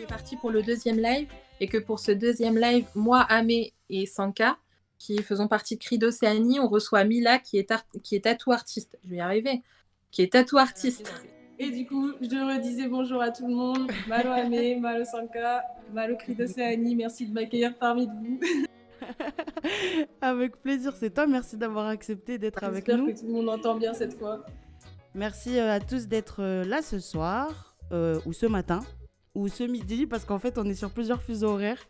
est parti pour le deuxième live et que pour ce deuxième live, moi, Amé et Sanka, qui faisons partie de Cri d'Océanie, on reçoit Mila qui est tattoo artiste. Je vais y arriver. Qui est tattoo artiste. Et du coup, je redisais bonjour à tout le monde. Malo Amé, Malo Sanka, Malo Cri d'Océanie. Merci de m'accueillir parmi vous. Avec plaisir, c'est toi. Merci d'avoir accepté d'être avec nous. J'espère que tout le monde entend bien cette fois. Merci à tous d'être là ce soir, ou ce matin, ou ce midi, parce qu'en fait, on est sur plusieurs fuseaux horaires.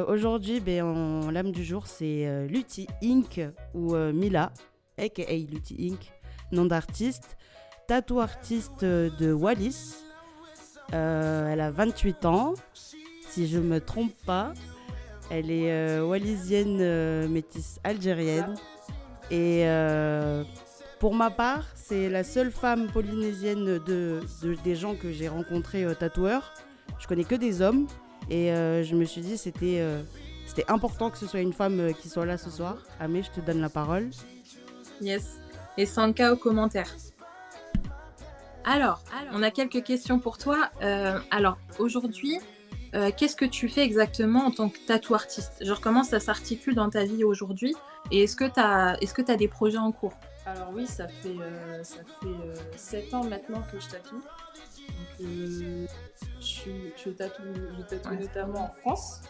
Aujourd'hui, l'âme du jour, c'est Lutti Inc. ou Mila, aka Lutti Inc., nom d'artiste, tattoo artiste de Wallis. Elle a 28 ans, si je ne me trompe pas. Elle est wallisienne métisse algérienne. Et pour ma part, c'est la seule femme polynésienne des gens que j'ai rencontrés tatoueurs. Je connais que des hommes. Et je me suis dit c'était important que ce soit une femme qui soit là ce soir. Amé, je te donne la parole. Yes. Et Sanka aux commentaires. Alors, on a quelques questions pour toi. Alors, aujourd'hui, qu'est-ce que tu fais exactement en tant que tattoo artiste ? Genre, comment ça s'articule dans ta vie aujourd'hui ? Et est-ce que tu as des projets en cours ? Alors oui, ça fait 7 ans maintenant que je tatoue. Donc, je tatoue notamment en France.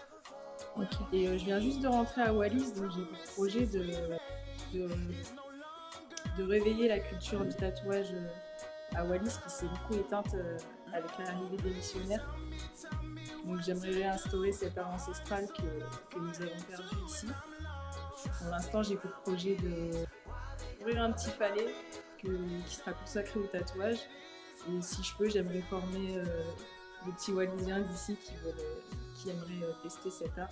Okay. Et je viens juste de rentrer à Wallis, donc j'ai le projet de réveiller la culture du tatouage à Wallis qui s'est beaucoup éteinte avec l'arrivée des missionnaires. Donc j'aimerais réinstaurer cet art ancestral que nous avons perdu ici. Pour l'instant, j'ai pour projet d'ouvrir un petit palais qui sera consacré au tatouage. Et si je peux, j'aimerais former des petits Wallisiens d'ici qui aimeraient tester cet art.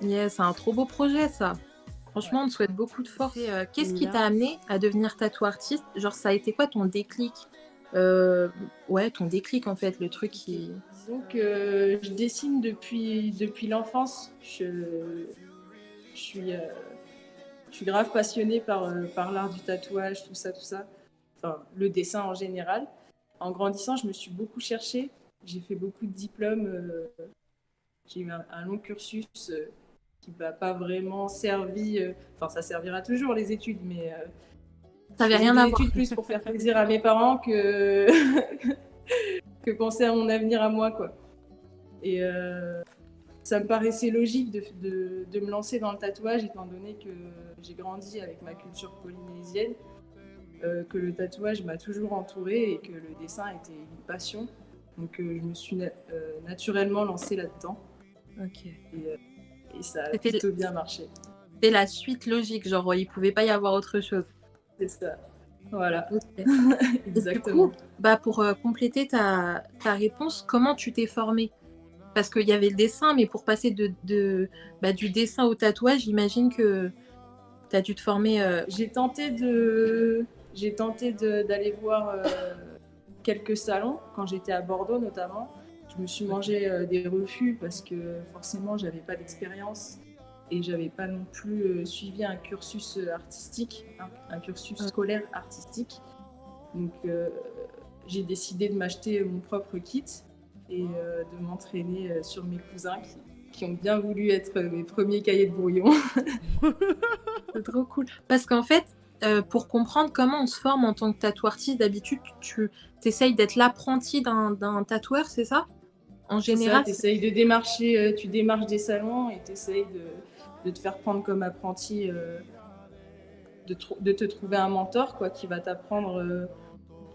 Yeah, c'est un trop beau projet, ça. Franchement, on te souhaite beaucoup de force. Qu'est-ce qui t'a amené à devenir tattoo artiste ? Genre, ça a été quoi ton déclic ? Ton déclic, en fait, le truc qui... Donc, je dessine depuis l'enfance. Je suis grave passionnée par l'art du tatouage, tout ça. Enfin, le dessin en général. En grandissant, je me suis beaucoup cherchée. J'ai fait beaucoup de diplômes. J'ai eu un long cursus qui m'a pas vraiment servi. Enfin, ça servira toujours les études, mais ça n'avait rien à voir. Études plus pour faire plaisir à mes parents que que penser à mon avenir à moi, quoi. Et ça me paraissait logique de me lancer dans le tatouage, étant donné que j'ai grandi avec ma culture polynésienne, que le tatouage m'a toujours entourée et que le dessin était une passion. Donc je me suis naturellement lancée là-dedans. Ok. Et ça a plutôt bien marché. C'était la suite logique, genre il ne pouvait pas y avoir autre chose. C'est ça. Voilà. Okay. Exactement. Du coup, pour compléter ta réponse, comment tu t'es formée ? Parce qu'il y avait le dessin, mais pour passer du dessin au tatouage, j'imagine que tu as dû te former. J'ai tenté d'aller voir quelques salons, quand j'étais à Bordeaux notamment. Je me suis mangé des refus parce que forcément, j'avais pas d'expérience et j'avais pas non plus suivi un cursus artistique, un cursus scolaire artistique. Donc, j'ai décidé de m'acheter mon propre kit et de m'entraîner sur mes cousins qui ont bien voulu être mes premiers cahiers de brouillon. C'est trop cool. Parce qu'en fait, pour comprendre comment on se forme en tant que tattoo artiste, d'habitude, tu essayes d'être l'apprenti d'un tatoueur, c'est ça ? En général, tu essayes de démarcher, tu démarches des salons et tu essayes de te faire prendre comme apprenti, de te trouver un mentor quoi, qui va t'apprendre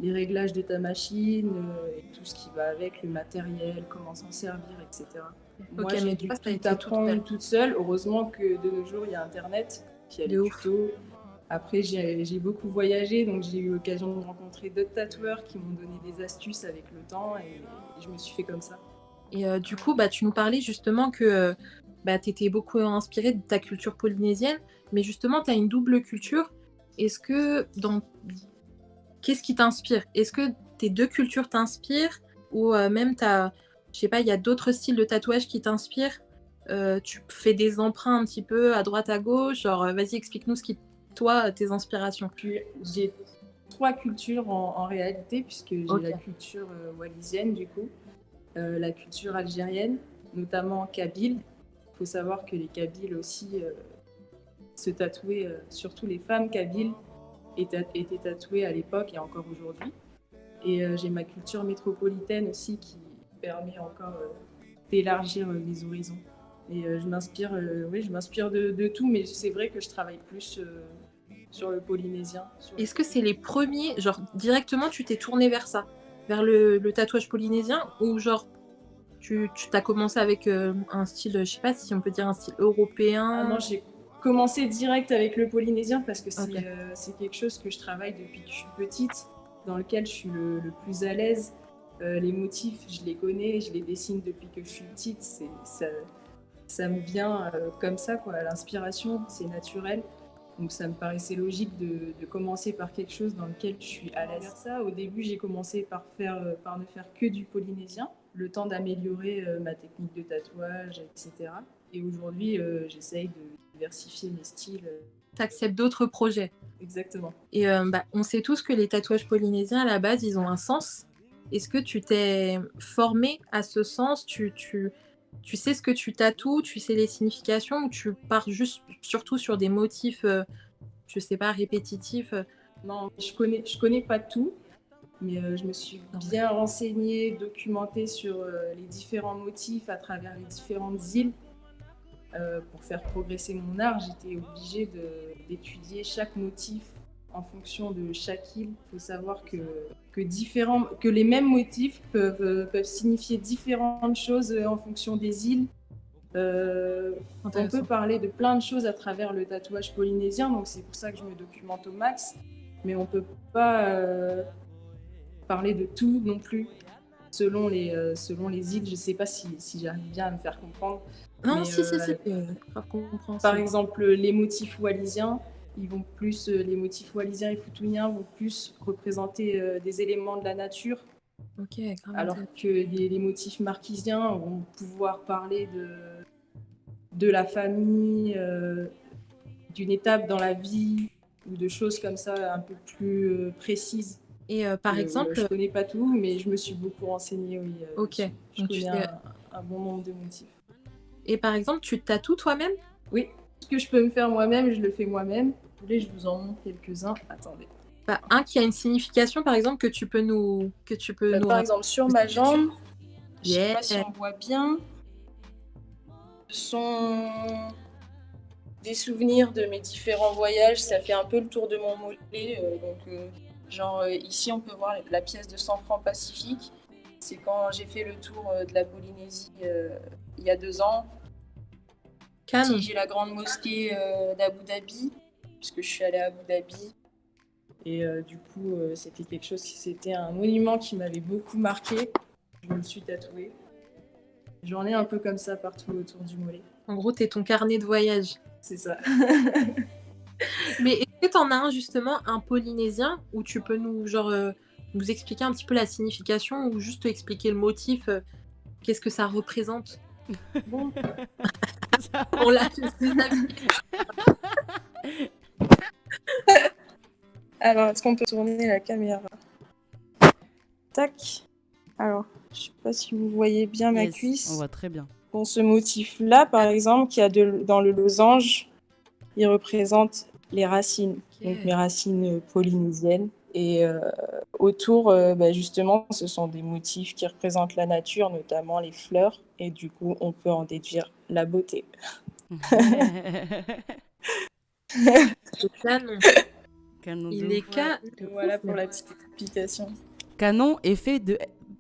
les réglages de ta machine, et tout ce qui va avec, le matériel, comment s'en servir, etc. Moi, j'ai dû tout apprendre toute seule. Heureusement que de nos jours, il y a Internet, qui a les tutos. Après, j'ai beaucoup voyagé, donc j'ai eu l'occasion de rencontrer d'autres tatoueurs qui m'ont donné des astuces avec le temps et je me suis fait comme ça. Et du coup, tu nous parlais justement que tu étais beaucoup inspirée de ta culture polynésienne, mais justement, tu as une double culture. Est-ce que qu'est-ce qui t'inspire ? Est-ce que tes deux cultures t'inspirent ou même je sais pas, il y a d'autres styles de tatouage qui t'inspirent ? Tu fais des emprunts un petit peu à droite à gauche, genre vas-y explique-nous toi tes inspirations. Puis j'ai 3 cultures en réalité, puisque j'ai Ok. la culture wallisienne du coup, la culture algérienne, notamment kabyle. Il faut savoir que les Kabyles aussi se tatouaient, surtout les femmes kabyles étaient tatouées à l'époque et encore aujourd'hui. Et j'ai ma culture métropolitaine aussi qui permet encore d'élargir les horizons. Et je m'inspire de tout, mais c'est vrai que je travaille plus sur le polynésien. Est-ce que c'est les premiers, genre directement tu t'es tourné vers ça, vers le tatouage polynésien, ou genre tu t'as commencé avec un style, je sais pas si on peut dire un style européen? Ah non, j'ai commencé direct avec le polynésien parce que Ok. c'est quelque chose que je travaille depuis que je suis petite, dans lequel je suis le plus à l'aise. Les motifs, je les connais, je les dessine depuis que je suis petite. Ça me vient comme ça, quoi. L'inspiration, c'est naturel. Donc ça me paraissait logique de commencer par quelque chose dans lequel je suis à l'aise. Ça, au début, j'ai commencé par ne faire que du polynésien, le temps d'améliorer ma technique de tatouage, etc. Et aujourd'hui, j'essaye de diversifier mes styles. T'acceptes d'autres projets. Exactement. Et on sait tous que les tatouages polynésiens, à la base, ils ont un sens. Est-ce que tu t'es formé à ce sens? Tu sais ce que tu tatoues, tu sais les significations, ou tu pars juste surtout sur des motifs, je sais pas, répétitifs? Non, je connais pas tout, mais je me suis bien renseignée, documentée sur les différents motifs à travers les différentes îles. Pour faire progresser mon art, j'étais obligée d'étudier chaque motif en fonction de chaque île. Il faut savoir que les mêmes motifs peuvent signifier différentes choses en fonction des îles. On peut parler de plein de choses à travers le tatouage polynésien, donc c'est pour ça que je me documente au max. Mais on ne peut pas parler de tout non plus, selon les îles. Je ne sais pas si j'arrive bien à me faire comprendre. Non, Mais, si, grave compréhensible. Par exemple, les motifs wallisiens, les motifs wallisiens et futuniens vont plus représenter des éléments de la nature, Ok, grave alors intéressant. que les motifs marquisiens vont pouvoir parler de la famille, d'une étape dans la vie, ou de choses comme ça un peu plus précises. Et par exemple, je connais pas tout, mais je me suis beaucoup renseignée. Oui, ok. je Donc, connais un bon nombre de motifs. Et par exemple, tu te tatoues toi-même? Oui, ce que je peux me faire moi-même, je le fais moi-même. Vous voulez, je vous en montre quelques-uns. Attendez. Un qui a une signification, par exemple, que tu peux nous Par exemple, sur ma jambe, je sais Yeah. pas si on voit bien, ce sont des souvenirs de mes différents voyages. Ça fait un peu le tour de mon mollet. Ici, on peut voir la pièce de 100 francs Pacifique. C'est quand j'ai fait le tour de la Polynésie il y a 2 ans. Canon. J'ai la grande mosquée d'Abu Dhabi, puisque je suis allée à Abu Dhabi. Et du coup, c'était un monument qui m'avait beaucoup marqué. Je me le suis tatoué. J'en ai un peu comme ça partout autour du mollet. En gros, t'es ton carnet de voyage. C'est ça. Mais est-ce que t'en as un, justement, un polynésien, où tu peux nous expliquer un petit peu la signification, ou juste expliquer le motif, qu'est-ce que ça représente? Bon. On l'a déshabillé. Alors, est-ce qu'on peut tourner la caméra? Tac. Alors, je sais pas si vous voyez bien ma cuisse. On voit très bien. Bon, ce motif-là, par exemple, qui a dans le losange, il représente les racines, donc mes racines polynésiennes. Et autour, justement, ce sont des motifs qui représentent la nature, notamment les fleurs. Et du coup, on peut en déduire la beauté. C'est canon. Il est canon. Voilà pour la petite explication. Canon est fait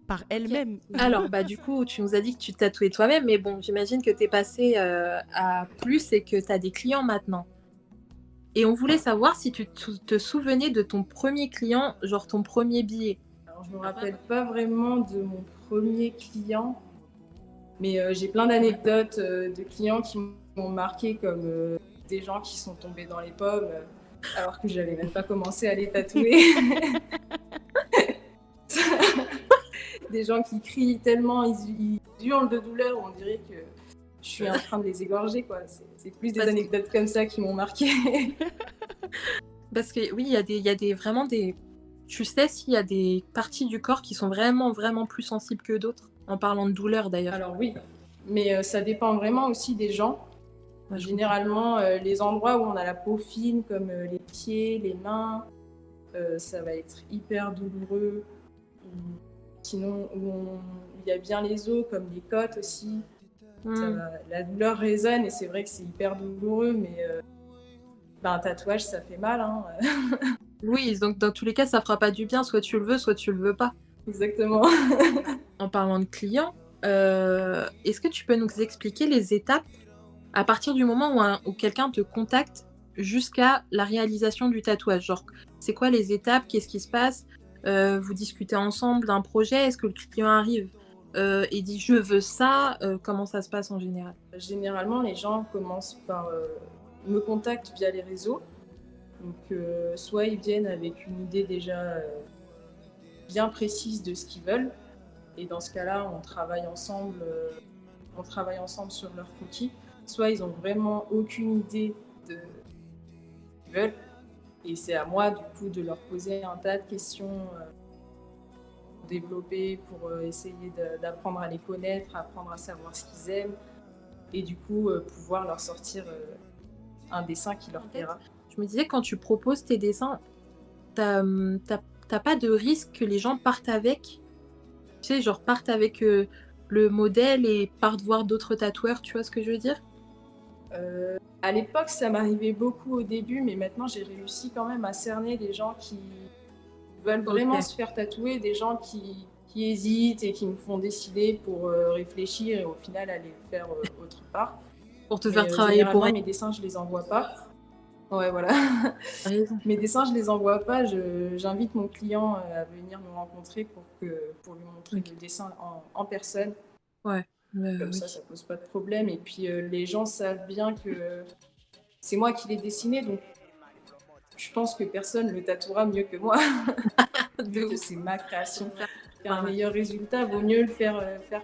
par elle-même. Alors, du coup, tu nous as dit que tu te tatouais toi-même, mais bon, j'imagine que t'es passé à plus et que t'as des clients maintenant. Et on voulait savoir si tu te souvenais de ton premier client, genre ton premier billet. Alors, je me rappelle pas vraiment de mon premier client, mais j'ai plein d'anecdotes de clients qui m'ont marqué, comme des gens qui sont tombés dans les pommes alors que j'avais même pas commencé à les tatouer. Des gens qui crient tellement, ils hurlent de douleur, on dirait que je suis en train de les égorger, quoi. C'est plus des anecdotes comme ça qui m'ont marqué. Parce que oui, il y a vraiment des Tu sais s'il y a des parties du corps qui sont vraiment, vraiment plus sensibles que d'autres? En parlant de douleur d'ailleurs. Alors oui, mais ça dépend vraiment aussi des gens. Ouais, je comprends. Généralement, les endroits où on a la peau fine, comme les pieds, les mains, ça va être hyper douloureux. Sinon, où il y a bien les os, comme les côtes aussi, la douleur résonne et c'est vrai que c'est hyper douloureux, mais un tatouage, ça fait mal. Hein. Oui, donc dans tous les cas, ça fera pas du bien, soit tu le veux, soit tu le veux pas. Exactement. En parlant de clients, est-ce que tu peux nous expliquer les étapes à partir du moment où quelqu'un te contacte jusqu'à la réalisation du tatouage? Genre, c'est quoi les étapes? Qu'est-ce qui se passe? Vous discutez ensemble d'un projet? Est-ce que le client arrive, et dit: «Je veux ça», comment ça se passe en général? Généralement, les gens commencent par me contactent via les réseaux. Donc, soit ils viennent avec une idée déjà bien précise de ce qu'ils veulent. Et dans ce cas-là, on travaille ensemble sur leur croquis. Soit ils ont vraiment aucune idée de ce qu'ils veulent. Et c'est à moi, du coup, de leur poser un tas de questions développer pour essayer d'apprendre à les connaître, apprendre à savoir ce qu'ils aiment. Et du coup, pouvoir leur sortir un dessin qui leur plaira. Je me disais, quand tu proposes tes dessins, t'as pas de risque que les gens partent avec? Tu sais, genre partent avec, le modèle et partent voir d'autres tatoueurs, tu vois ce que je veux dire? À l'époque, ça m'arrivait beaucoup au début, mais maintenant, j'ai réussi quand même à cerner des gens qui veulent vraiment OK. se faire tatouer, des gens qui hésitent et qui me font décider pour réfléchir et au final aller le faire autre part. Pour te Mais faire travailler pour généralement, elle. mes dessins, je les envoie pas. Ouais, voilà. Tu raison. Mes dessins, je les envoie pas. J'invite mon client à venir me rencontrer pour lui montrer OK. le dessin en personne. Ouais, Comme oui. ça pose pas de problème. Et puis, les gens savent bien que c'est moi qui l'ai dessiné, donc je pense que personne le tatouera mieux que moi. De Vu que ouf. c'est ma création. Ouais, Un ouais. meilleur résultat, vaut mieux le faire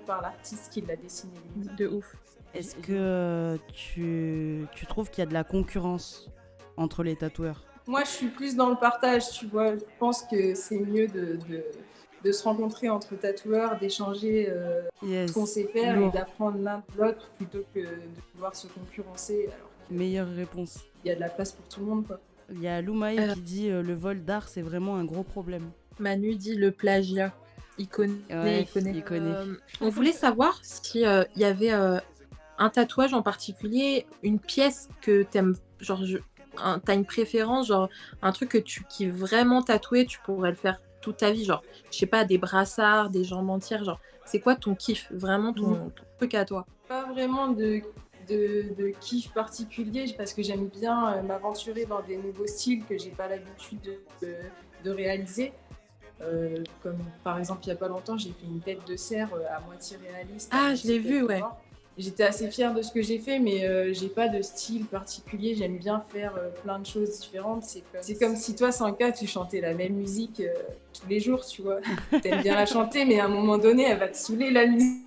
par l'artiste qui l'a dessiné lui. De ouf. Est-ce que tu trouves qu'il y a de la concurrence entre les tatoueurs? Moi, je suis plus dans le partage, tu vois. Je pense que c'est mieux de se rencontrer entre tatoueurs, d'échanger ce qu'on Yes, sait faire et lourd. d'apprendre l'un de l'autre plutôt que de pouvoir se concurrencer alors qu'il Meilleure réponse. y a de la place pour tout le monde, quoi. Il y a Loumaï Euh. qui dit le vol d'art, c'est vraiment un gros problème. Manu dit le plagiat. Il connaît, Ouais, il connaît. il connaît. On voulait savoir si, il y avait, un tatouage en particulier, une pièce que t'aimes, genre tu une préférence, genre un truc que tu kiffes vraiment tatouer, tu pourrais le faire toute ta vie, genre, je sais pas, des brassards, des jambes entières, genre, c'est quoi ton kiff? Vraiment ton truc à toi? Pas vraiment de kiff particulier parce que j'aime bien m'aventurer dans des nouveaux styles que j'ai pas l'habitude de réaliser. Comme par exemple, il y a pas longtemps, j'ai fait une tête de cerf à moitié réaliste. Ah, je l'ai vu, ouais. J'étais assez fière de ce que j'ai fait, mais j'ai pas de style particulier. J'aime bien faire plein de choses différentes. C'est comme si toi, Sanka, tu chantais la même musique tous les jours, tu vois. T'aimes bien la chanter, mais à un moment donné, elle va te saouler la musique.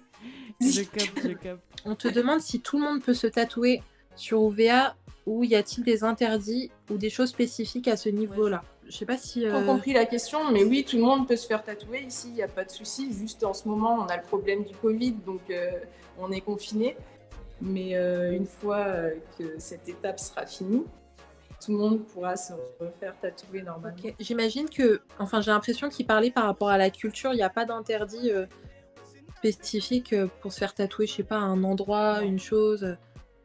Je capte. On te demande si tout le monde peut se tatouer sur OVA ou y a-t-il des interdits ou des choses spécifiques à ce niveau-là? Je sais pas si, J'ai pas compris la question, mais oui, tout le monde peut se faire tatouer ici, il n'y a pas de souci. Juste en ce moment, on a le problème du Covid, donc on est confiné. Mais une fois que cette étape sera finie, tout le monde pourra se refaire tatouer normalement. OK. J'imagine que, enfin, j'ai l'impression qu'il parlait par rapport à la culture, il y a pas d'interdit, spécifique, pour se faire tatouer, je sais pas, un endroit, une chose?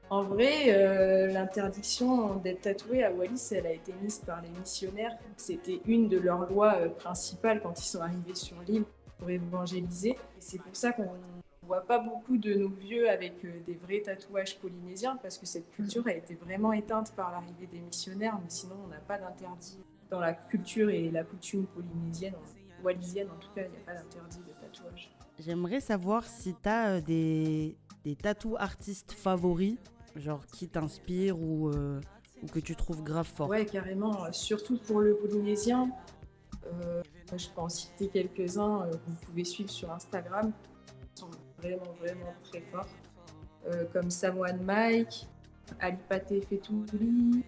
En vrai, l'interdiction d'être tatoué à Wallis, elle a été mise par les missionnaires. C'était une de leurs lois principales quand ils sont arrivés sur l'île pour évangéliser. Et c'est pour ça qu'on ne voit pas beaucoup de nos vieux avec des vrais tatouages polynésiens, parce que cette culture a été vraiment éteinte par l'arrivée des missionnaires, mais sinon on n'a pas d'interdit dans la culture et la coutume polynésienne, wallisienne en tout cas, il n'y a pas d'interdit de tatouage. J'aimerais savoir si tu as des tatou artistes favoris, genre qui t'inspirent ou que tu trouves grave fort. Ouais, carrément. Surtout pour le polynésien, je peux en citer quelques-uns que vous pouvez suivre sur Instagram. Ils sont vraiment très forts. Comme Samoan Mike, Alipate Fetouli,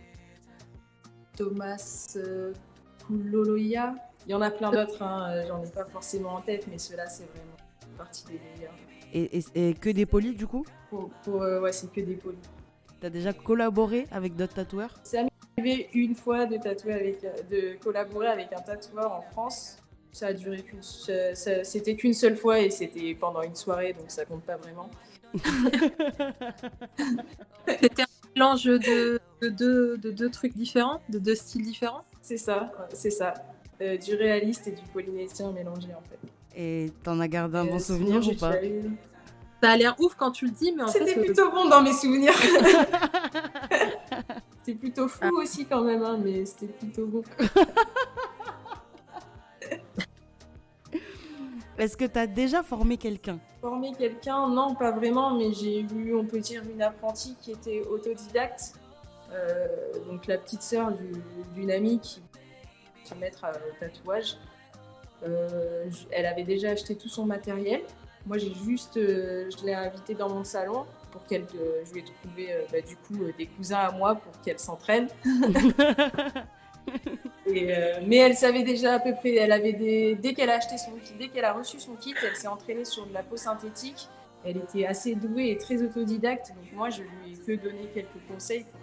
Thomas Kuloloya, Il y en a plein d'autres, hein, j'en ai pas forcément en tête, mais ceux-là, c'est vraiment partie des meilleurs. Et que des polis du coup? Ouais, c'est que des polis. T'as déjà collaboré avec d'autres tatoueurs? C'est arrivé une fois de collaborer avec un tatoueur en France. Ça a duré c'était qu'une seule fois et c'était pendant une soirée, donc ça compte pas vraiment. C'était un mélange de deux trucs différents, de deux styles différents. C'est ça. Du réaliste et du polynésien mélangé en fait. Et t'en as gardé un bon souvenir ou pas? Ça a l'air ouf quand tu le dis, mais en fait... C'était plutôt bon dans mes souvenirs. C'était plutôt fou aussi quand même, hein, mais c'était plutôt bon. Est-ce que t'as déjà formé quelqu'un? Former quelqu'un, non, pas vraiment, mais j'ai eu, on peut dire, une apprentie qui était autodidacte. Donc la petite sœur d'une amie qui voulait se mettre au tatouage. Elle avait déjà acheté tout son matériel. Moi, je l'ai invitée dans mon salon pour je lui ai trouvé du coup des cousins à moi pour qu'elle s'entraîne. Mais elle savait déjà à peu près. Dès qu'elle a acheté son kit, dès qu'elle a reçu son kit, elle s'est entraînée sur de la peau synthétique. Elle était assez douée et très autodidacte. Donc moi, je lui ai que donné quelques conseils pour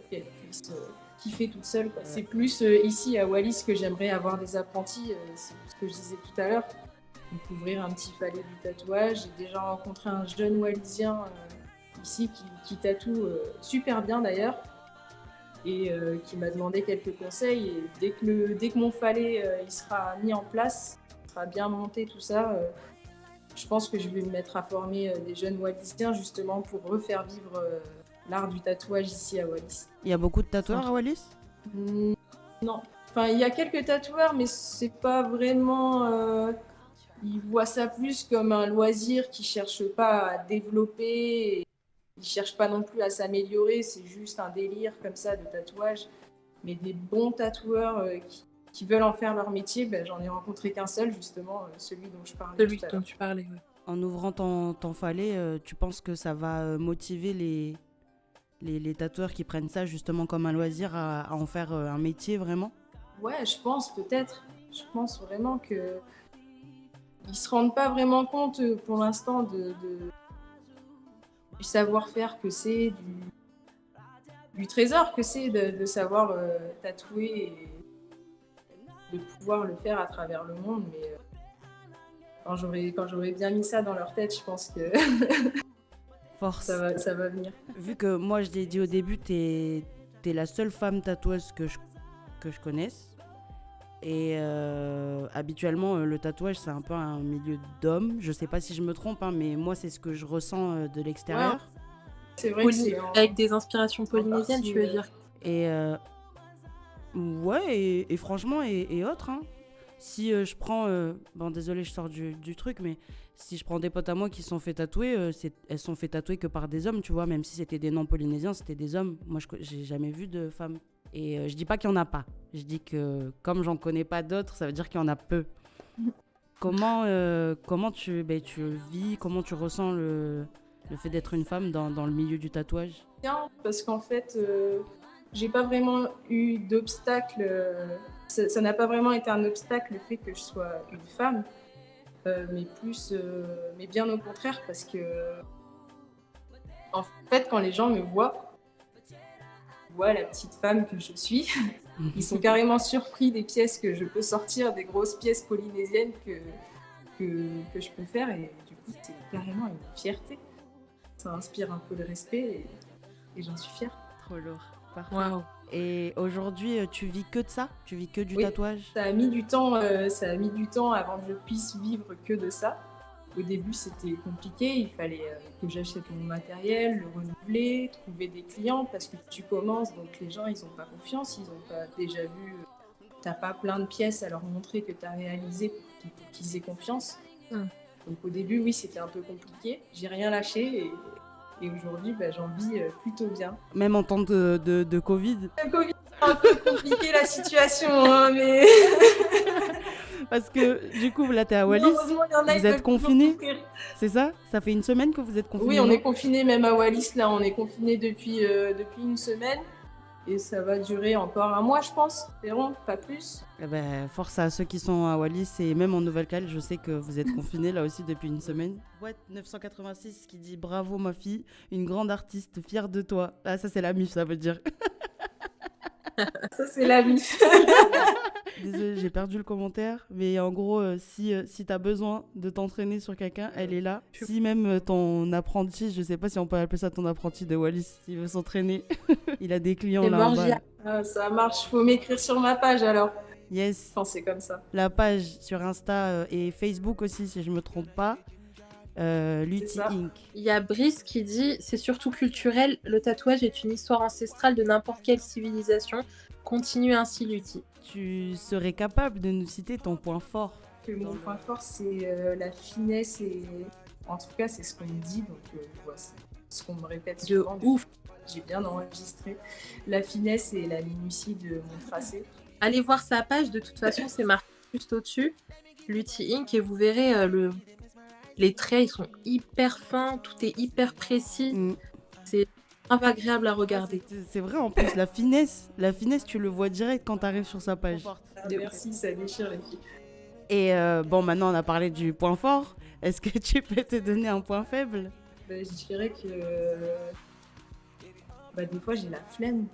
qu'elle puisse kiffer toute seule, quoi. C'est plus ici à Wallis que j'aimerais avoir des apprentis. C'est ce que je disais tout à l'heure. Donc ouvrir un petit palais du tatouage. J'ai déjà rencontré un jeune Wallisien ici qui tatoue super bien d'ailleurs. Et qui m'a demandé quelques conseils. Et dès que mon falais il sera mis en place, il sera bien monté tout ça, je pense que je vais me mettre à former des jeunes Wallisiens justement pour refaire vivre l'art du tatouage ici à Wallis. Il y a beaucoup de tatoueurs à Wallis? Non. Enfin, il y a quelques tatoueurs, mais c'est pas vraiment... ils voient ça plus comme un loisir qui cherche pas à développer. Ils cherchent pas non plus à s'améliorer, c'est juste un délire comme ça de tatouage. Mais des bons tatoueurs qui veulent en faire leur métier, j'en ai rencontré qu'un seul, justement, celui dont je parlais. Celui dont tu parlais, oui. En ouvrant ton falais, tu penses que ça va motiver les tatoueurs qui prennent ça justement comme un loisir à en faire un métier vraiment? Ouais, je pense peut-être. Je pense vraiment que ils se rendent pas vraiment compte pour l'instant du savoir-faire que c'est, du trésor que c'est de savoir tatouer et de pouvoir le faire à travers le monde. Mais quand j'aurai bien mis ça dans leur tête, je pense que Force. ça va venir. Vu que moi, je l'ai dit au début, t'es la seule femme tatoueuse que je connaisse. Et habituellement, le tatouage, c'est un peu un milieu d'hommes. Je sais pas si je me trompe, hein, mais moi, c'est ce que je ressens de l'extérieur. Ouais. C'est vrai que c'est avec des inspirations polynésiennes, tu veux dire? Et ouais, et franchement, et autres. Hein. Si je prends... bon, désolé, je sors du truc, mais si je prends des potes à moi qui sont fait tatouer, elles sont fait tatouer que par des hommes, tu vois. Même si c'était des non-polynésiens, c'était des hommes. Moi, j'ai jamais vu de femmes. Et je dis pas qu'il y en a pas. Je dis que comme j'en connais pas d'autres, ça veut dire qu'il y en a peu. Comment tu vis, comment tu ressens le fait d'être une femme dans le milieu du tatouage? bien, parce qu'en fait, j'ai pas vraiment eu d'obstacle. Ça n'a pas vraiment été un obstacle le fait que je sois une femme, mais bien au contraire, parce que en fait, quand les gens me voient la petite femme que je suis, ils sont carrément surpris des pièces que je peux sortir, des grosses pièces polynésiennes que je peux faire, et du coup, c'est carrément une fierté. Ça inspire un peu le respect et j'en suis fière. Trop lourd. Parfait. Waouh. Et aujourd'hui, tu vis que de ça? Tu vis que du Oui, tatouage? Ça a mis du temps avant que je puisse vivre que de ça. Au début, c'était compliqué. Il fallait que j'achète mon matériel, le renouveler, trouver des clients parce que tu commences, donc les gens, ils n'ont pas confiance, ils n'ont pas déjà vu. T'as pas plein de pièces à leur montrer que tu as réalisé pour qu'ils aient confiance. Donc au début, oui, c'était un peu compliqué. J'ai rien lâché et aujourd'hui, j'en vis plutôt bien. Même en temps de Covid? Le Covid, c'est un peu compliqué la situation, hein, mais... Parce que du coup, là, t'es à Wallis, vous êtes confinés, c'est ça? Ça fait une semaine que vous êtes confinés? Oui, on est confinés même à Wallis, là, on est confinés depuis une semaine. Et ça va durer encore un mois, je pense. Espérons, pas plus. Eh ben, force à ceux qui sont à Wallis et même en Nouvelle-Calédonie. Je sais que vous êtes confinés là aussi depuis une semaine. Boîte 986 qui dit bravo ma fille, une grande artiste, fière de toi. Ah, ça c'est la MIF, ça veut dire. Ça, c'est la vie. Désolée, j'ai perdu le commentaire. Mais en gros, si t'as besoin de t'entraîner sur quelqu'un, elle est là. Si même ton apprenti, je sais pas si on peut appeler ça ton apprenti de Wallis, s'il veut s'entraîner, il a des clients C'est là en Borgia. bas. Ah, ça marche, faut m'écrire sur ma page alors. Yes, Enfin, c'est comme ça. la page sur Insta et Facebook aussi, si je me trompe pas. Lutti ça. Inc. Il y a Brice qui dit c'est surtout culturel, le tatouage est une histoire ancestrale de n'importe quelle civilisation. Continue ainsi, Lutti. Tu serais capable de nous citer ton point fort? Que mon point fort, c'est la finesse et. En tout cas, c'est ce qu'on me dit, donc ouais, c'est ce qu'on me répète De souvent. ouf. J'ai bien enregistré. La finesse et la minutie de mon tracé. Allez voir sa page, de toute façon, c'est marqué juste au-dessus, Lutti Inc. Et vous verrez, les traits, ils sont hyper fins, tout est hyper précis. C'est grave agréable à regarder. C'est vrai, en plus, la finesse, tu le vois direct quand tu arrives sur sa page. Ah, merci, ça déchire les filles. Et bon, maintenant, on a parlé du point fort. Est-ce que tu peux te donner un point faible? Je dirais que des fois, j'ai la flemme.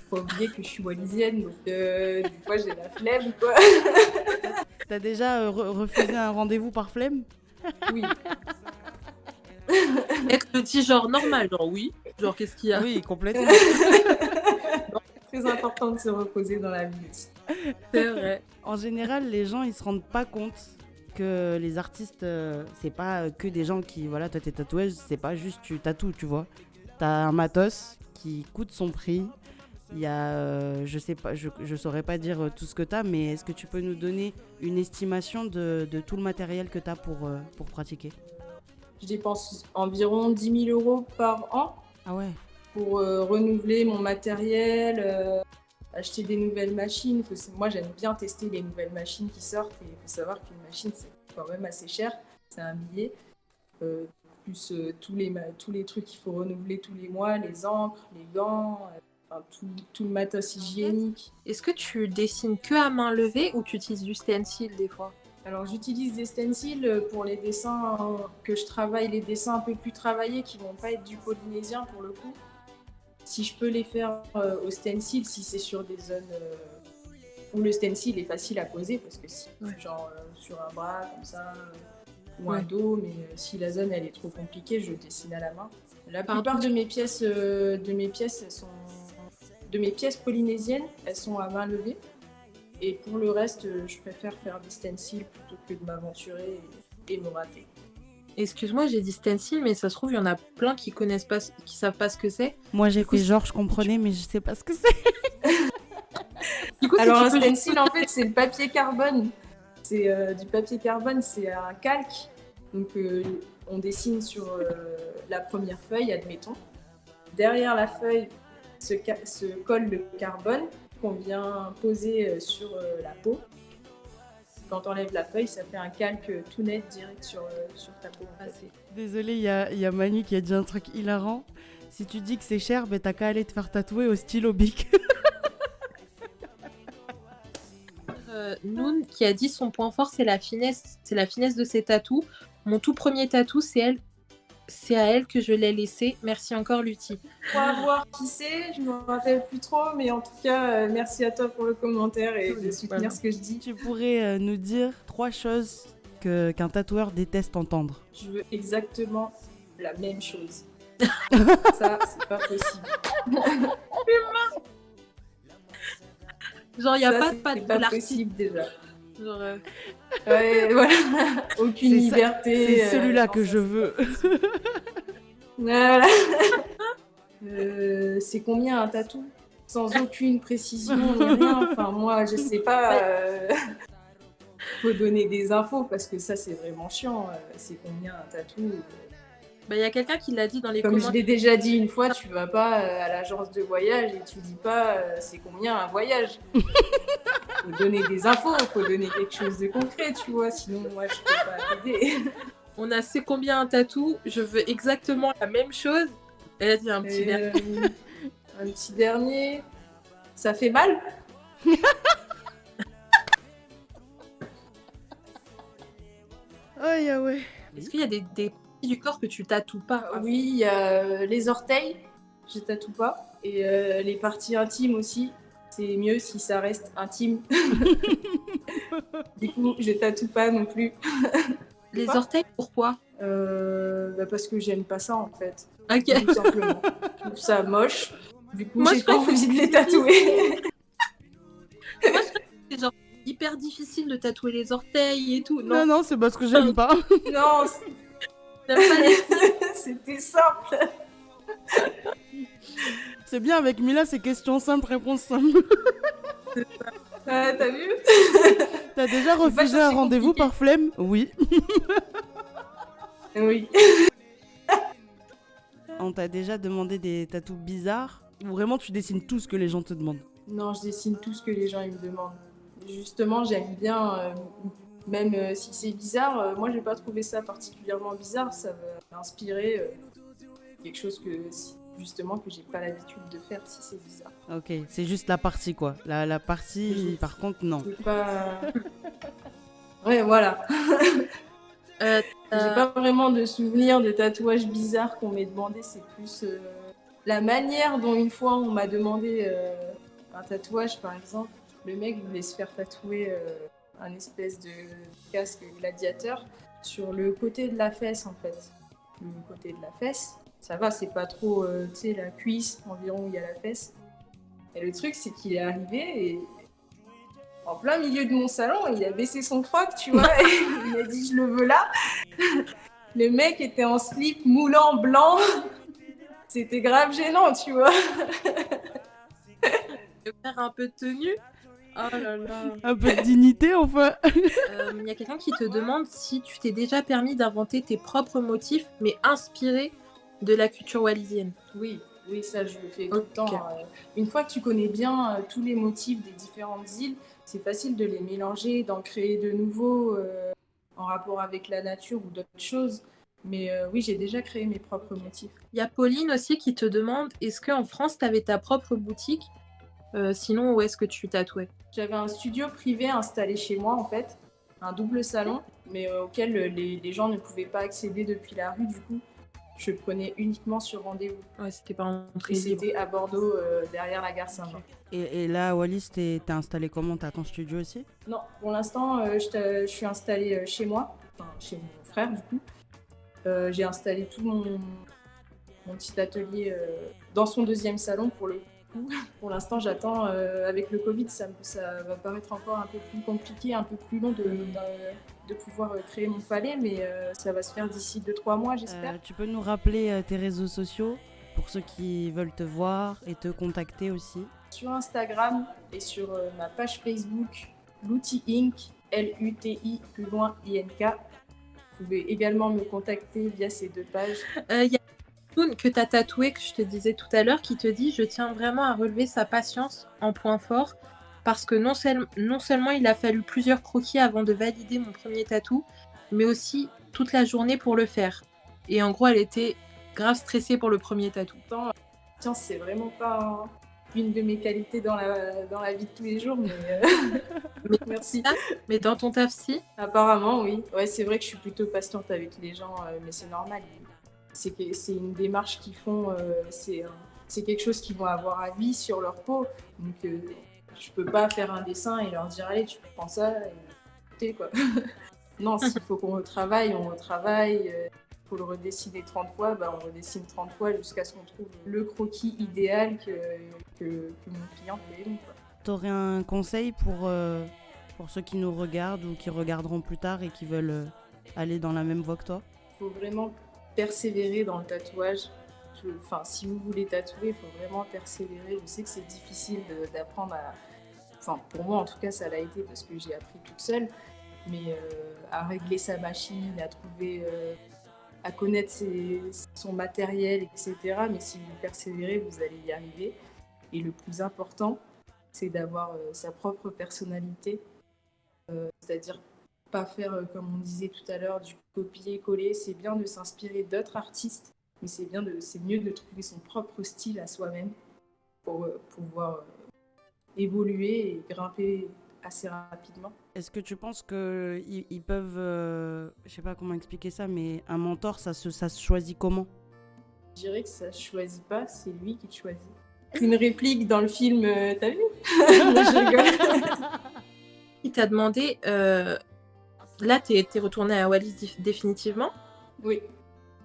Faut oublier que je suis wallisienne, donc des fois, j'ai la flemme, quoi. T'as déjà refusé un rendez-vous par flemme? Oui. Être petit, genre normal, genre oui. Genre, qu'est-ce qu'il y a? Oui, complètement. Très important de se reposer dans la vie aussi. C'est vrai. En général, les gens, ils se rendent pas compte que les artistes, c'est pas que des gens qui, voilà, toi t'es tatoueuse, c'est pas juste tu tatoues, tu vois. T'as un matos qui coûte son prix. Il y a, je sais pas, je saurais pas dire tout ce que t'as, mais est-ce que tu peux nous donner une estimation de tout le matériel que t'as pour pratiquer? Je dépense environ 10 000 € par an. Ah ouais. Pour renouveler mon matériel, acheter des nouvelles machines. Moi, j'aime bien tester les nouvelles machines qui sortent. Et il faut savoir qu'une machine, c'est quand même assez cher. C'est un billet. Plus tous les trucs qu'il faut renouveler tous les mois, les encres, les gants, tout le matos hygiénique. Est-ce que tu dessines que à main levée ou tu utilises du stencil des fois? Alors, j'utilise des stencils pour les dessins que je travaille, les dessins un peu plus travaillés qui vont pas être du polynésien pour le coup. Si je peux les faire au stencil, si c'est sur des zones où le stencil est facile à poser, parce que si genre sur un bras comme ça ou un dos, mais si la zone elle est trop compliquée, je dessine à la main. La plupart de mes pièces, de mes pièces polynésiennes, elles sont à main levée. Et pour le reste, je préfère faire des stencils plutôt que de m'aventurer et me rater. Excuse-moi, j'ai dit stencil, mais ça se trouve, il y en a plein qui connaissent pas, qui savent pas ce que c'est. Moi, j'ai fait genre, je comprenais, mais je sais pas ce que c'est. Du coup, alors, un stencil, en fait, c'est le papier carbone. C'est du papier carbone, c'est un calque. Donc, on dessine sur la première feuille, admettons. Derrière la feuille se colle le carbone qu'on vient poser sur la peau. Quand on enlève la feuille, ça fait un calque tout net direct sur ta peau. Désolée, il y a Manu qui a dit un truc hilarant. Si tu dis que c'est cher, t'as qu'à aller te faire tatouer au stylo Bic. Noun qui a dit son point fort, c'est la finesse de ses tatous. Mon tout premier tatou, c'est à elle que je l'ai laissé. Merci encore, Lutti. Pour voir qui c'est, je me rappelle plus trop, mais en tout cas, merci à toi pour le commentaire et de soutenir ce que je dis. Tu pourrais nous dire 3 choses qu'un tatoueur déteste entendre? Je veux exactement la même chose. Ça, c'est pas possible. Genre, il n'y a ça, pas de patte c'est de pas l'artiste. possible déjà. Genre, ouais, voilà. Aucune liberté. C'est celui-là que je veux. Voilà. C'est combien un tatou? Sans aucune précision ni rien. Enfin, moi, je sais pas. Faut donner des infos parce que ça, c'est vraiment chiant. C'est combien un tatou? il y a quelqu'un qui l'a dit dans les Comme commentaires. je l'ai déjà dit une fois, tu vas pas à l'agence de voyage et tu dis pas c'est combien un voyage. Faut donner des infos, faut donner quelque chose de concret, tu vois. Sinon, moi, je peux pas t'aider. On a c'est combien un tatou? Je veux exactement la même chose. Elle a dit un petit verre. Un petit dernier. Ça fait mal? Aïe, ah ouais. Est-ce qu'il y a des parties du corps que tu tatoues pas? Oui, il y a les orteils, je tatoue pas. Et les parties intimes aussi. C'est mieux si ça reste intime. Du coup, je tatoue pas non plus. Les Quoi orteils, pourquoi? Parce que j'aime pas ça en fait. Ok. Tout simplement. Je trouve ça moche. Du coup, Moi, j'ai je pas crois que envie de les tatouer. Moi, je crois que c'est genre hyper difficile de tatouer les orteils et tout. Non, Non, non, c'est parce que j'aime pas. Non, j'aime pas les... c'était simple. C'est bien, avec Mila, c'est question simple, réponse simple. T'as vu? T'as déjà refusé chercher un rendez-vous compliqué. par flemme? Oui. Oui. On t'a déjà demandé des tatous bizarres? Ou vraiment tu dessines tout ce que les gens te demandent? Non, je dessine tout ce que les gens ils me demandent. Justement, j'aime bien, même si c'est bizarre, moi j'ai pas trouvé ça particulièrement bizarre. Ça va m'inspirer quelque chose que justement que j'ai pas l'habitude de faire si c'est bizarre. Ok, c'est juste la partie quoi. La partie, Juste. par contre, non. C'est pas. Ouais, voilà. Euh, J'ai pas vraiment de souvenirs de tatouages bizarres qu'on m'ait demandé. C'est plus la manière dont une fois on m'a demandé un tatouage, par exemple. Le mec voulait se faire tatouer un espèce de casque gladiateur sur le côté de la fesse en fait. Le côté de la fesse, ça va, c'est pas trop, tu sais, la cuisse environ où il y a la fesse. Et le truc, c'est qu'il est arrivé et en plein milieu de mon salon, il a baissé son froc, tu vois, et il m'a dit je le veux là. Le mec était en slip moulant blanc. C'était grave gênant, tu vois. de faire un peu de tenue. Oh là là. Un peu de dignité enfin. Il y a quelqu'un qui te demande si tu t'es déjà permis d'inventer tes propres motifs, mais inspirés de la culture wallisienne. Oui, oui, ça je le fais tout le Ok. temps. Une fois que tu connais bien tous les motifs des différentes îles, c'est facile de les mélanger, d'en créer de nouveaux en rapport avec la nature ou d'autres choses. Mais oui, j'ai déjà créé mes propres motifs. Il y a Pauline aussi qui te demande est-ce qu'en France, tu avais ta propre boutique? Sinon, où est-ce que tu tatouais? J'avais un studio privé installé chez moi en fait, un double salon, mais auquel les gens ne pouvaient pas accéder depuis la rue. Du coup, je prenais uniquement sur rendez-vous. Ouais, c'était pas entrée Et libre. c'était à Bordeaux, derrière la gare Saint-Jean. Et là, Wallis, t'es installé comment? T'as ton studio aussi? Non, pour l'instant, je suis installée chez moi, enfin chez mon frère du coup. J'ai installé tout mon petit atelier dans son deuxième salon pour le coup. Pour l'instant, j'attends, avec le Covid, ça va paraître encore un peu plus compliqué, un peu plus long de pouvoir créer mon palais, mais ça va se faire d'ici 2-3 mois, j'espère. Tu peux nous rappeler tes réseaux sociaux pour ceux qui veulent te voir et te contacter aussi? Sur Instagram et sur ma page Facebook, Luti Inc, Luti plus loin INK. Vous pouvez également me contacter via ces deux pages. Il y a Toon que tu as tatoué, que je te disais tout à l'heure, qui te dit je tiens vraiment à relever sa patience en point fort, parce que non seulement il a fallu plusieurs croquis avant de valider mon premier tatou, mais aussi toute la journée pour le faire. Et en gros, elle était grave stressée pour le premier tatou. Tiens, c'est vraiment pas une de mes qualités dans la vie de tous les jours, mais merci. Mais dans ton taf, si. Apparemment, oui. Ouais, c'est vrai que je suis plutôt patiente avec les gens, mais c'est normal. C'est une démarche qu'ils font, c'est quelque chose qu'ils vont avoir à vie sur leur peau. Donc, je peux pas faire un dessin et leur dire allez, tu prends ça et écoutez, quoi. Non, s'il faut qu'on retravaille, on retravaille. Il faut le redessiner 30 fois, bah on redessine 30 fois jusqu'à ce qu'on trouve le croquis idéal que mon client fait. T'aurais un conseil pour ceux qui nous regardent ou qui regarderont plus tard et qui veulent aller dans la même voie que toi? Il faut vraiment persévérer dans le tatouage. Enfin, si vous voulez tatouer, il faut vraiment persévérer. Je sais que c'est difficile d'apprendre à... Enfin, pour moi, en tout cas, ça l'a été parce que j'ai appris toute seule. Mais à régler sa machine, à trouver... à connaître son matériel, etc. Mais si vous persévérez, vous allez y arriver. Et le plus important, c'est d'avoir sa propre personnalité. C'est-à-dire pas faire, comme on disait tout à l'heure, du copier-coller. C'est bien de s'inspirer d'autres artistes, mais c'est mieux de trouver son propre style à soi-même pour pouvoir évoluer et grimper assez rapidement. Est-ce que tu penses qu'ils peuvent, je sais pas comment expliquer ça, mais un mentor, ça se choisit comment? Je dirais que ça ne choisit pas, c'est lui qui te choisit. Une réplique dans le film, t'as vu? Non, je rigole. Il t'a demandé, là, t'es retourné à Wallis définitivement, Oui,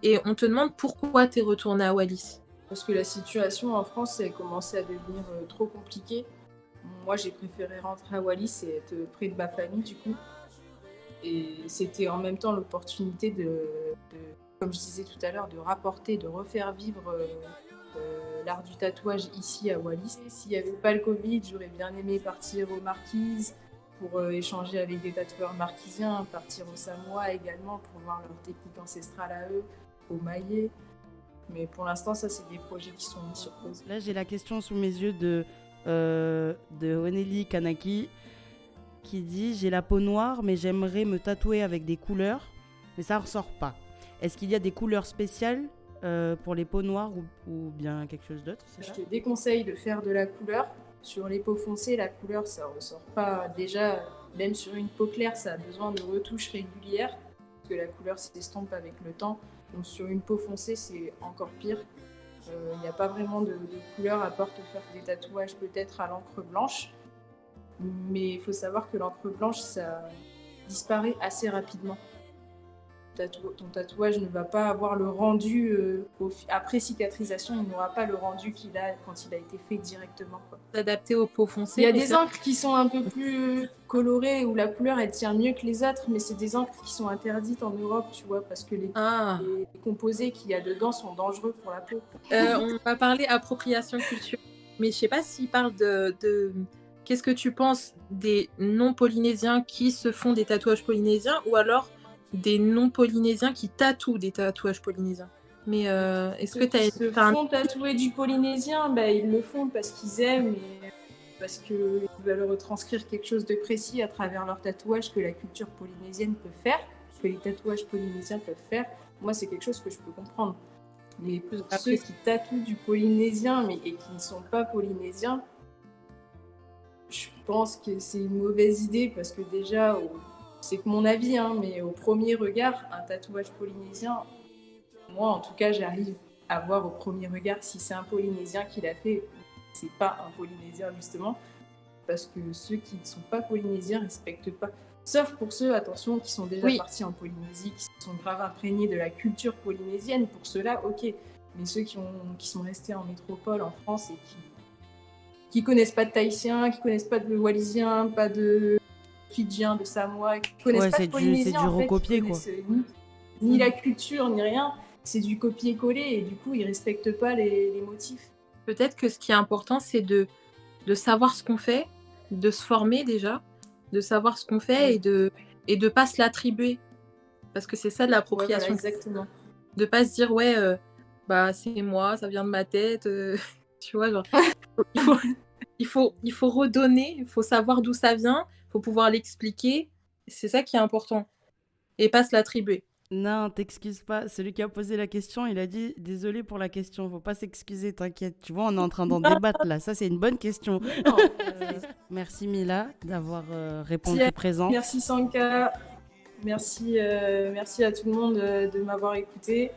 et on te demande pourquoi t'es retourné à Wallis. parce que la situation en France, elle commençait à devenir trop compliquée. Moi, j'ai préféré rentrer à Wallis et être près de ma famille, du coup. Et c'était en même temps l'opportunité comme je disais tout à l'heure, de rapporter, de refaire vivre l'art du tatouage ici à Wallis. S'il n'y avait pas le Covid, j'aurais bien aimé partir aux Marquises pour échanger avec des tatoueurs marquisiens, partir au Samoa également pour voir leur technique ancestrale à eux, au maillet. Mais pour l'instant, ça, c'est des projets qui sont mis sur pause. Là, j'ai la question sous mes yeux de Oneli Kanaki qui dit: j'ai la peau noire, mais j'aimerais me tatouer avec des couleurs, mais ça ne ressort pas. Est-ce qu'il y a des couleurs spéciales pour les peaux noires ou bien quelque chose d'autre? Je te déconseille de faire de la couleur. Sur les peaux foncées, la couleur, ça ne ressort pas. Déjà, même sur une peau claire, ça a besoin de retouches régulières, parce que la couleur s'estompe avec le temps. Donc sur une peau foncée, c'est encore pire. Il n'y a pas vraiment de couleur à part te faire des tatouages peut-être à l'encre blanche. Mais il faut savoir que l'encre blanche, ça disparaît assez rapidement. Ton tatouage ne va pas avoir le rendu, après cicatrisation, il n'aura pas le rendu qu'il a quand il a été fait directement, quoi. Adapté aux peaux foncées. Il y a des encres qui sont un peu plus colorées, où la couleur elle tient mieux que les autres, mais c'est des encres qui sont interdites en Europe, tu vois, parce que les composés qu'il y a dedans sont dangereux pour la peau. On va parler appropriation culturelle, mais je sais pas s'il parle de... Qu'est-ce que tu penses des non-polynésiens qui se font des tatouages polynésiens, ou alors des non-polynésiens qui tatouent des tatouages polynésiens? Mais est-ce que tu as... Ceux qui se font tatouer du polynésien, ils le font parce qu'ils aiment et parce qu'ils veulent retranscrire quelque chose de précis à travers leur tatouage que la culture polynésienne peut faire, que les tatouages polynésiens peuvent faire. Moi, c'est quelque chose que je peux comprendre. Mais ceux qui tatouent du polynésien et qui ne sont pas polynésiens, je pense que c'est une mauvaise idée parce que déjà, c'est que mon avis, mais au premier regard, un tatouage polynésien, moi en tout cas, j'arrive à voir au premier regard si c'est un Polynésien qui l'a fait, c'est pas un Polynésien justement, parce que ceux qui ne sont pas Polynésiens respectent pas. Sauf pour ceux, attention, qui sont déjà partis en Polynésie, qui sont grave imprégnés de la culture polynésienne. Pour ceux-là, ok. Mais ceux qui sont restés en métropole, en France, et qui connaissent pas de Tahitien, qui connaissent pas de Wallisien, pas de Fidjien, de Samoa, qui connaissent pas de Polynésien, c'est du recopier, quoi. Ni la culture, ni rien. C'est du copier-coller et du coup, ils respectent pas les motifs. Peut-être que ce qui est important, c'est de savoir ce qu'on fait, de se former déjà, de savoir ce qu'on fait et de pas se l'attribuer. Parce que c'est ça de l'appropriation. Ouais, voilà, exactement. De pas se dire, c'est moi, ça vient de ma tête. Tu vois, genre, il faut redonner, il faut savoir d'où ça vient, il faut pouvoir l'expliquer. C'est ça qui est important. Et pas se l'attribuer. Non, t'excuses pas. Celui qui a posé la question, il a dit: désolé pour la question, faut pas s'excuser, t'inquiète. Tu vois, on est en train d'en débattre là. Ça, c'est une bonne question. Merci Mila d'avoir répondu présent. Merci Sanka. Merci à tout le monde de m'avoir écouté.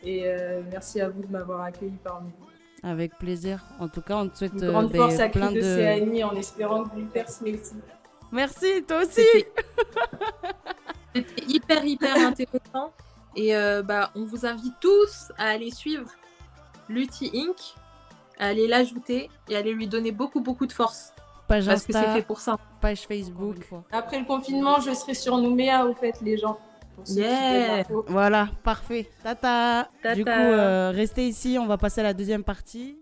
Et merci à vous de m'avoir accueilli parmi vous. Avec plaisir. En tout cas, on te souhaite une grande force à plein d'Océanie en espérant que vous percez aussi. Merci, toi aussi. C'était hyper intéressant. Et on vous invite tous à aller suivre Luti Inc., à aller l'ajouter et à aller lui donner beaucoup de force. Page parce Insta, que c'est fait pour ça. Page Facebook. Après le confinement, je serai sur Nouméa, au fait, les gens. Voilà, parfait. Tata. Du coup, restez ici, on va passer à la deuxième partie.